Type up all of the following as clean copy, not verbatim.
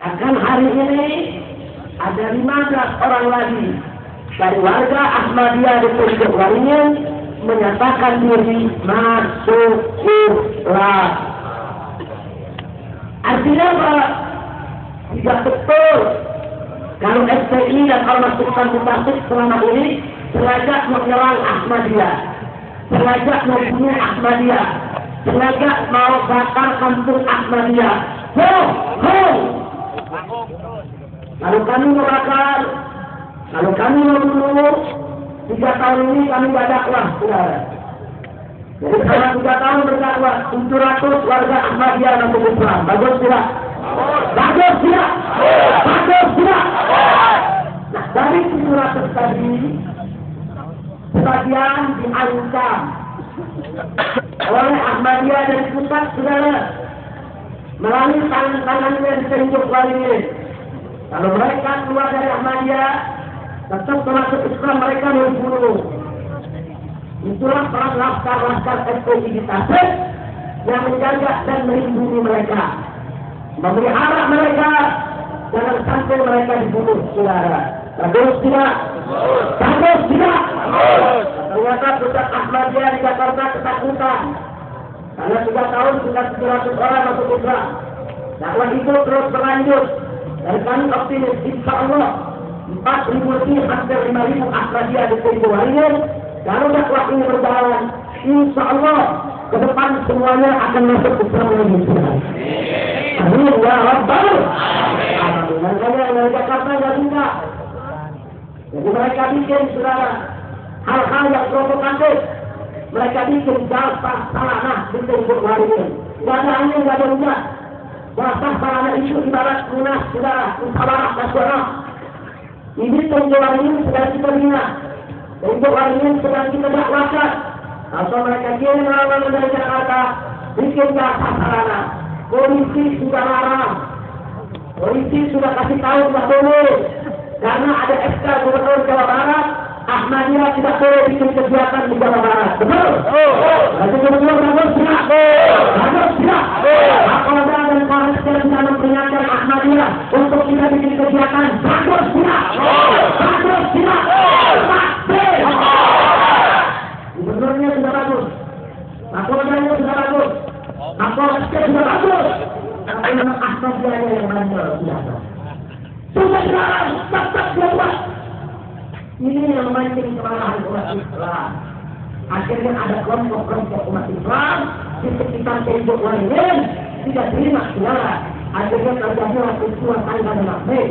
Akan hari ini ada 15 orang lagi dari warga Ahmadiyah di Pondok Waringin menyatakan diri masuk Islam. Artinya apa? Tidak betul kalau FPI dan ormas bukan selama ini sengaja menyerang Ahmadiyah, sengaja membunuh Ahmadiyah, sengaja mau bakar kampung Ahmadiyah. Kalau kami membakar, kalau kami membunuh, 3 tahun ini kami berdakwah, saudara. Jadi selama 3 tahun berdakwah, 700 warga Ahmadiyah masuk Islam. Bagus tidak? Bagus tidak? Bagus tidak? Nah, dari 700 tadi, sebagian diancam oleh Ahmadiyah dari pusat, saudara, melalui tangan-tangannya di Pondok Waringin. Kalau mereka keluar dari Ahmadiyah, tetap termasuk Islam, mereka membunuh. Itulah para laskar-laskar FPI di Tasik yang menjaga dan melindungi mereka, memelihara mereka, jangan sampai mereka dibunuh, saudara. Bagus tidak? Bagus tidak? Ternyata pusat Ahmadiyah di Jakarta ketakutan. Karena 3 tahun sudah 700 orang masuk Islam. Dakwah itu terus berlanjut. Dan kami optimis, insya Allah 4.000 lebih, hampir 5.000 Ahmadiyah di Pondok Waringin. Kalau dakwah ini berjalan, insya Allah ke depan semuanya akan masuk Islam lagi. Amin ya Rabbal Alamin. Makanya dari Jakarta nggak bisa. Jadi mereka bikin, saudara, hal-hal yang provokatif. Mereka bikin jalsah salanah di Pondok Waringin. Nggak ada angin, nggak ada hujan. Jalsah salanah itu ibarat munas, saudara, musyawarah nasional. Ini Pondok Waringin sedang kita bina. Pondok Waringin sedang kita dakwahkan. Atau mereka kirim orang dari Jakarta bikin jalsah salanah. Polisi sudah larang. Polisi sudah kasih tahu tidak boleh. Karena ada SK Gubernur Jawa Barat, Ahmadiyah tidak boleh bikin kegiatan di Jawa Barat. Betul? Nanti Gubernur bagus tidak? Bagus tidak? Kapolda dan Polres sedang memperingatkan Ahmadiyah untuk tidak bikin kegiatan. Bagus tidak? Bagus tidak? Pasti! Gubernurnya sudah bagus, Kapoldanya sudah bagus, Kapolresnya sudah bagus. Tapi memang Ahmadiyah yang bandel tidak. Sudah sekarang tetap buat. Ini yang memancing kemarahan umat Islam. Akhirnya ada kelompok-kelompok umat Islam di sekitar Pondok Waringin tidak terima, saudara. Akhirnya terjadilah peristiwa tanggal 6 Mei,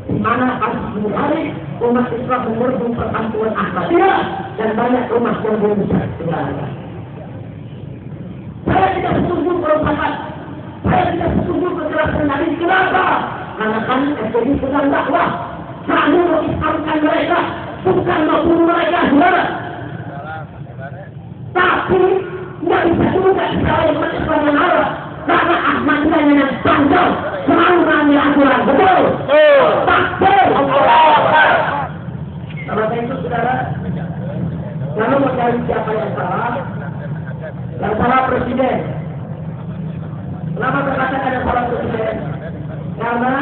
di mana kasus bunuh hari umat Islam menyerbu perkampungan Ahmadiyah dan banyak rumah yang rusak, saudara. Saya tidak setuju perubahan. Saya tidak setuju kekerasan dari kenapa? Karena kami FPI sedang dakwah. Kami mengislamkan mereka, bukan membunuh mereka, saudara. Tapi tidak bisa juga sekali umat Islam yang Arab. Karena Ahmadiyah yang bandel selalu mengambil aturan, betul? Pasti. Karena itu, saudara, kalau mencari siapa yang salah presiden. Kenapa terkatakan yang salah presiden? Karena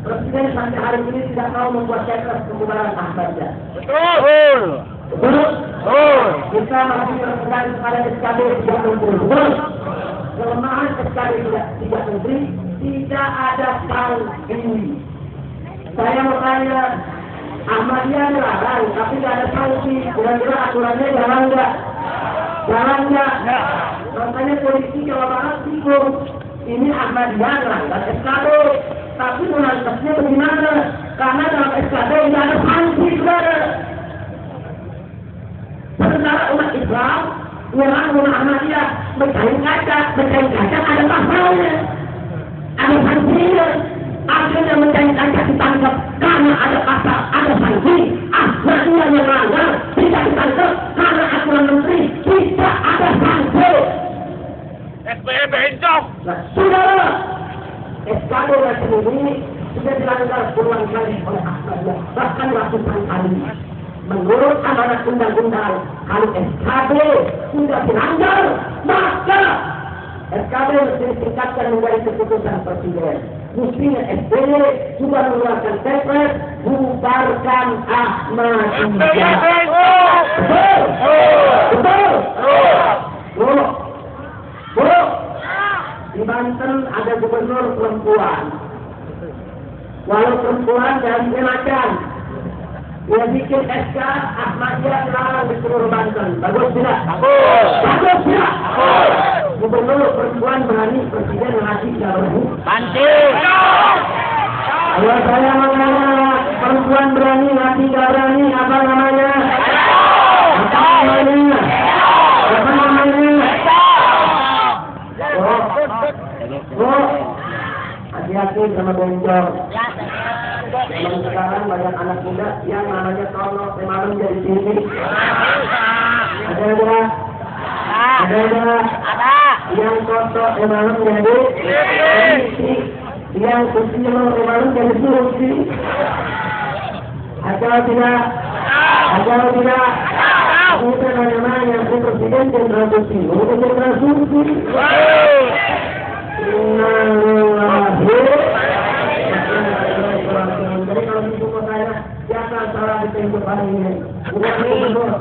presiden sampai hari ini tidak mau membuat kepres pembubaran Ahmadiyah. Betul. Betul. Kita masih berpegang pada SKB 30. Betul. Kelemahan SKB 3 tidak ada sanksi. Saya mau tanya, Ahmadiyah dilarang, tapi tidak ada sanksi. Kira-kira aturannya jalan nggak? Jalan nggak? Makanya polisi Jawa Barat bingung. Ini Ahmadiyah melanggar SKB, tapi melanggarnya bagaimana? Karena dalam SKB tidak ada sanksi, saudara. Sementara umat Islam menyerang rumah Ahmadiyah, mencari kaca ada pasalnya, ada sanksinya. Akhirnya mencari kaca ditangkap karena ada pasal, ada sanksi. Ahmadiyah yang melanggar tidak ditangkap karena aturan menteri, tidak ada sanksi. SPE bencong. Nah, saudara, SKB ini sudah dilanggar puluhan kali oleh Ahmadiyah, bahkan ratusan kali. Menurut amanat undang-undang, kalau SKB sudah dilanggar, maka SKB mesti ditingkatkan menjadi keputusan presiden. Mestinya SBY sudah mengeluarkan kepres bubarkan Ahmadiyah. Betul. Bu, di Banten ada gubernur perempuan. Walau perempuan dan macam, dia bikin SK Ahmadiyah dilarang di seluruh Banten. Bagus tidak? Bagus tidak? Gubernur perempuan berani presiden ngasih jabatan. Banting. Kalau saya mengatakan perempuan berani ngasih berani apa namanya? Hati-hati sama boncor. Zaman sekarang banyak anak muda yang namanya Tono semalam jadi sini. Ada. Yang kotor semalam jadi polisi. Yang kecil semalam jadi surusi. Ada tidak? Bukan namanya presiden jenderal susi. Bukan jenderal susi. Jadi kalau di rumah saya, jangan salah ditunjuk hari ini. Bukan gubernur,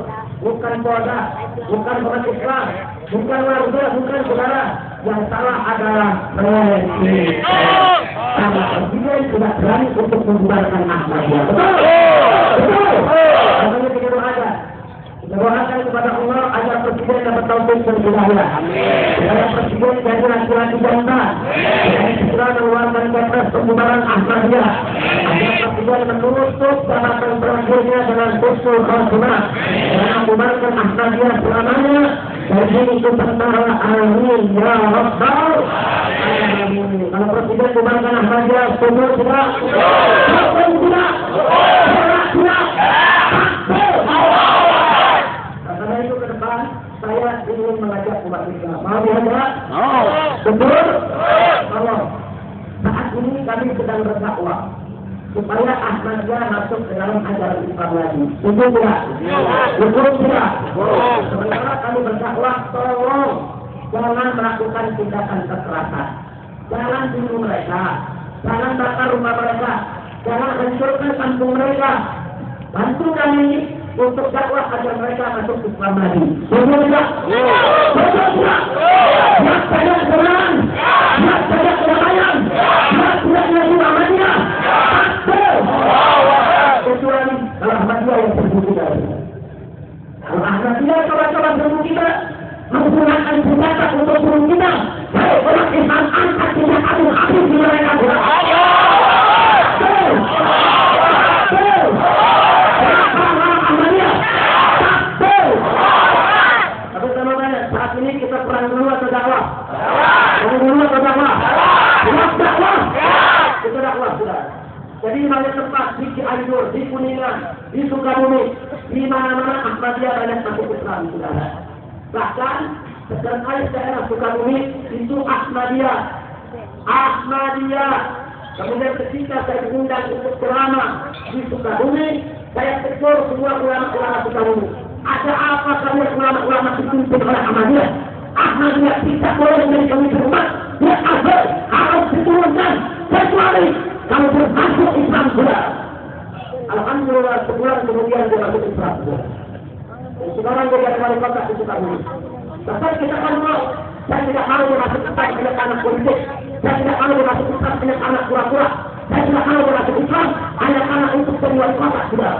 bukan bodas, bukan orang Islam, bukan warga, bukan saudara. Yang salah adalah presiden. Karena presiden sudah berani untuk membubarkan Ahmadiyah. Betul. Makanya kita doakan. Doakan kepada Allah agar presiden dapat taufik dan hidayah. Agar presiden jadi laki-laki jantan. Yang segera mengeluarkan kepres pembubaran Ahmadiyah. Agar presiden menutup jabatan terakhirnya dengan usul khotimah. Dan membubarkan Ahmadiyah selamanya. Jadi itu tentara amin ya Rabbal alamin. Kalau presiden membubarkan Ahmadiyah, setuju tidak? Tidak. Karena itu ke depan saya ingin mengajak umat Islam. Mau diajak? Betul? Allah. Saat ini kami sedang berdakwah supaya Ahmadiyah masuk ke dalam ajaran Islam lagi. Betul tidak? Betul tidak? Sementara kami berdakwah, tolong jangan melakukan tindakan kekerasan. Jangan bunuh mereka, jangan bakar rumah mereka, jangan hancurkan kampung mereka. Bantu kami untuk dakwah agar mereka masuk Islam lagi. Betul tidak? Betul tidak? Yang saya serang, yang saya kedamaian, yang tidak lagi Ahmadiyah. Kecuali kalau Ahmadiyah yang serbu kita. Kalau Ahmadiyah coba-coba serbu kita, menggunakan senjata untuk serbu kita, saya orang Islam angkat senjata habis di mereka. Saat ini kita perang dulu atau dakwah? Kita dakwah sudah. Jadi banyak tempat di Cianjur, di Kuningan, di Sukabumi, di mana-mana Ahmadiyah banyak masuk Islam sudah. Bahkan sekretaris daerah Sukabumi itu Ahmadiyah. Kemudian ketika saya diundang untuk ceramah di Sukabumi, saya tegur semua ulama-ulama Sukabumi. Ada apa kalian ulama-ulama dipimpin oleh Ahmadiyah? Ahmadiyah tidak boleh menjadi pemimpin umat. Dia harus diturunkan kecuali kalau bermasuk Islam sudah. Alhamdulillah sebulan kemudian dia masuk Islam sudah. Sekarang dia jadi wali kota di Sukabumi. Tapi kita kan mau, saya tidak mau dia masuk Islam dengan anak politik. Saya tidak mau dia masuk Islam dengan anak pura-pura. Saya tidak mau dia masuk Islam hanya anak untuk jadi wali kota sudah.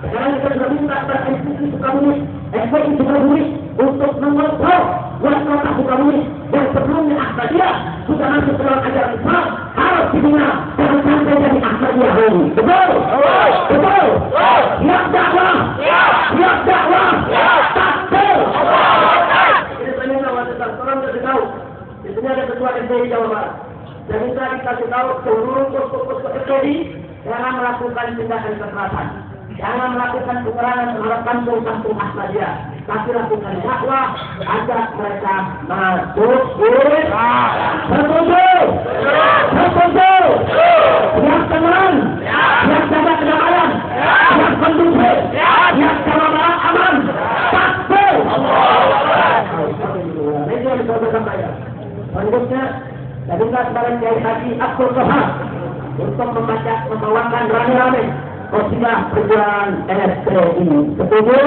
Sekarang kita sudah minta kepada institusi Sukabumi, FPI Sukabumi untuk mengontrol wali kota Sukabumi yang sebelumnya Ahmadiyah sudah masuk ke dalam ajaran Islam harus dibina jangan sampai jadi Ahmadiyah lagi. Betul? Betul? Siap dakwah? Takbir! Ini saya minta wanita, tolong kasih tahu. Di sini ada ketua FPI Jawa Barat. Saya minta dikasih tahu seluruh posko-posko FPI jangan melakukan tindakan kekerasan. Jangan melakukan penyerangan terhadap kampung-kampung Ahmadiyah. Tapi lakukan dakwah agar mereka masuk Islam. Setuju. Yang tenang, yang jaga kedamaian, yang kondusif, yang keamanan aman. Takbir. Ini yang bisa saya sampaikan. Selanjutnya, saya minta kepada Kiai Haji Abdul Somad untuk membawakan rame-rame Qasidah Perjuangan STI. Setuju?